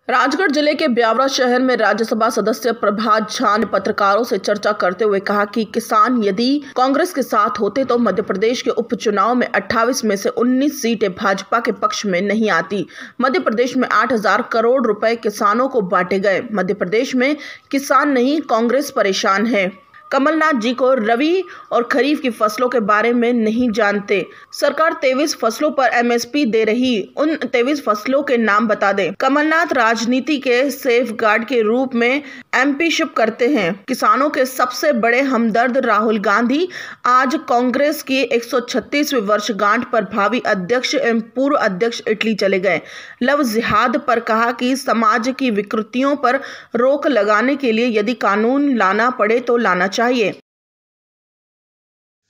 राजगढ़ जिले के ब्यावरा शहर में राज्यसभा सदस्य प्रभात झा ने पत्रकारों से चर्चा करते हुए कहा कि किसान यदि कांग्रेस के साथ होते तो मध्य प्रदेश के उपचुनाव में 28 में से 19 सीटें भाजपा के पक्ष में नहीं आती। मध्य प्रदेश में 8,000 करोड़ रुपए किसानों को बांटे गए। मध्य प्रदेश में किसान नहीं, कांग्रेस परेशान है। कमलनाथ जी को रबी और खरीफ की फसलों के बारे में नहीं जानते। सरकार 23 फसलों पर एमएसपी दे रही, उन 23 फसलों के नाम बता दें। कमलनाथ राजनीति के सेफ गार्ड के रूप में एमपीशिप करते हैं। किसानों के सबसे बड़े हमदर्द राहुल गांधी आज कांग्रेस की 136वीं वर्षगांठ पर भावी अध्यक्ष एवं पूर्व अध्यक्ष इटली चले गए। लव जिहाद पर कहा कि समाज की विकृतियों पर रोक लगाने के लिए यदि कानून लाना पड़े तो लाना चाहिए।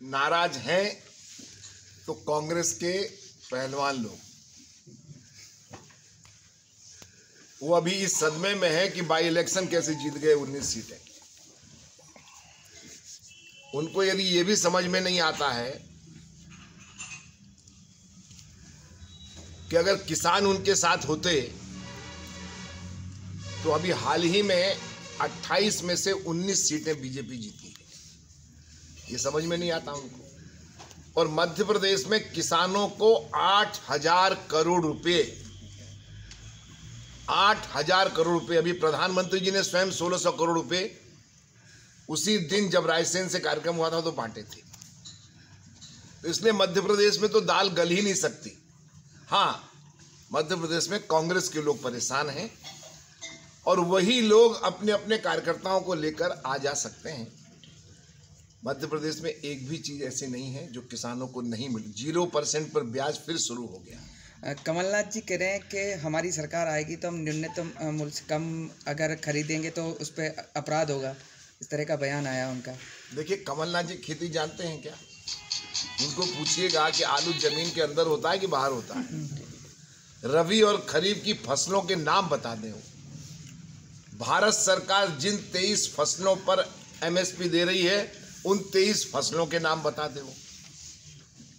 नाराज हैं तो कांग्रेस के पहलवान लोग, वो अभी इस सदमे में है कि बाई इलेक्शन कैसे जीत गए 19 सीटें। उनको यदि ये भी समझ में नहीं आता है कि अगर किसान उनके साथ होते तो अभी हाल ही में 28 में से 19 सीटें बीजेपी जीती। ये समझ में नहीं आता उनको। और मध्य प्रदेश में किसानों को 8,000 करोड़ रुपए 8,000 करोड़ रुपए, अभी प्रधानमंत्री जी ने स्वयं 1,600 करोड़ रुपए उसी दिन जब रायसेन से कार्यक्रम हुआ था तो बांटे थे। तो इसलिए मध्य प्रदेश में तो दाल गल ही नहीं सकती। हाँ, मध्य प्रदेश में कांग्रेस के लोग परेशान हैं और वही लोग अपने अपने कार्यकर्ताओं को लेकर आ जा सकते हैं। मध्य प्रदेश में एक भी चीज़ ऐसी नहीं है जो किसानों को नहीं मिली। 0% पर ब्याज फिर शुरू हो गया। कमलनाथ जी कह रहे हैं कि हमारी सरकार आएगी तो हम न्यूनतम मूल्य से कम अगर खरीदेंगे तो उस पर अपराध होगा। इस तरह का बयान आया उनका। देखिए, कमलनाथ जी खेती जानते हैं क्या? उनको पूछिएगा कि आलू जमीन के अंदर होता है कि बाहर होता है। रबी और खरीफ की फसलों के नाम बता दें। भारत सरकार जिन 23 फसलों पर एमएसपी दे रही है उन 23 फसलों के नाम बता दे।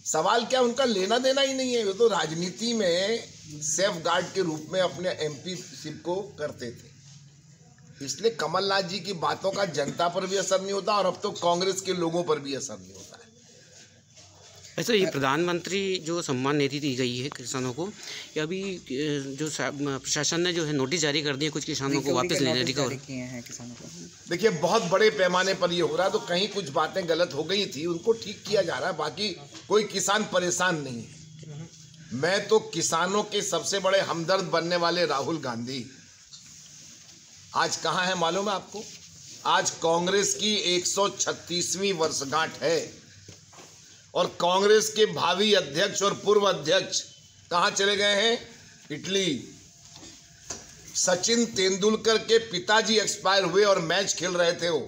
सवाल क्या, उनका लेना देना ही नहीं है। वो तो राजनीति में सेफ गार्ड के रूप में अपने एमपीशिप को करते थे। इसलिए कमलनाथ जी की बातों का जनता पर भी असर नहीं होता और अब तो कांग्रेस के लोगों पर भी असर नहीं होता है। ऐसा ये प्रधानमंत्री जो सम्मान निधि दी गई है किसानों को, ये अभी जो प्रशासन ने जो है नोटिस जारी कर दिए कुछ किसानों को वापस लेने किए हैं किसानों को। देखिए, बहुत बड़े पैमाने पर ये हो रहा है। तो कहीं कुछ बातें गलत हो गई थी, उनको ठीक किया जा रहा है। बाकी कोई किसान परेशान नहीं है। मैं तो किसानों के सबसे बड़े हमदर्द बनने वाले राहुल गांधी आज कहाँ है मालूम है आपको? आज कांग्रेस की 136वीं वर्षगांठ है और कांग्रेस के भावी अध्यक्ष और पूर्व अध्यक्ष कहाँ चले गए हैं? इटली। सचिन तेंदुलकर के पिताजी एक्सपायर हुए और मैच खेल रहे थे वो,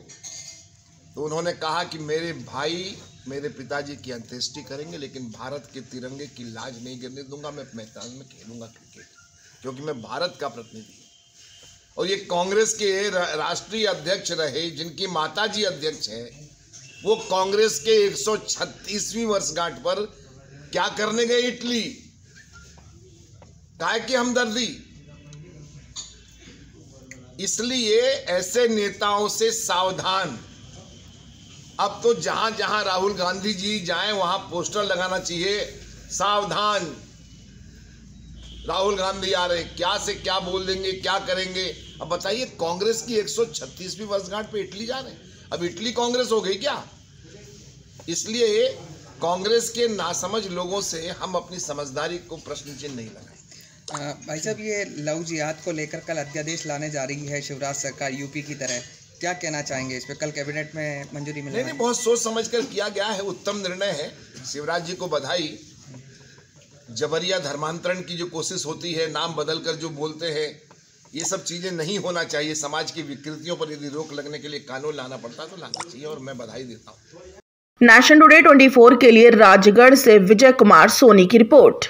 तो उन्होंने कहा कि मेरे भाई मेरे पिताजी की अंत्येष्टि करेंगे लेकिन भारत के तिरंगे की लाज नहीं गिरने दूंगा। मैं मैदान में खेलूंगा क्रिकेट क्योंकि मैं भारत का प्रतिनिधि हूँ। और ये कांग्रेस के राष्ट्रीय अध्यक्ष रहे जिनकी माताजी अध्यक्ष है, वो कांग्रेस के 136वीं वर्षगांठ पर क्या करने गए? इटली। काहे की हमदर्दी? इसलिए ऐसे नेताओं से सावधान। अब तो जहां जहां राहुल गांधी जी जाएं वहां पोस्टर लगाना चाहिए, सावधान राहुल गांधी आ रहे, क्या से क्या बोल देंगे, क्या करेंगे। अब बताइए, कांग्रेस की 136वीं वर्षगांठ पे इटली जा रहे हैं। अब इटली कांग्रेस हो गई क्या? इसलिए कांग्रेस के नासमझ लोगों से हम अपनी समझदारी को प्रश्न चिन्ह नहीं लगाएं। भाई साहब, ये लव जिहाद को लेकर कल अध्यादेश लाने जा रही है शिवराज सरकार यूपी की तरह, क्या कहना चाहेंगे इस पे? कल कैबिनेट में मंजूरी मिली? नहीं, बहुत सोच समझ कर किया गया है, उत्तम निर्णय है। शिवराज जी को बधाई। जबरिया धर्मांतरण की जो कोशिश होती है, नाम बदल कर जो बोलते हैं, ये सब चीज़ें नहीं होना चाहिए। समाज की विकृतियों पर यदि रोक लगने के लिए कानून लाना पड़ता तो लाना चाहिए और मैं बधाई देता हूँ। नेशन टुडे 24 के लिए राजगढ़ से विजय कुमार सोनी की रिपोर्ट।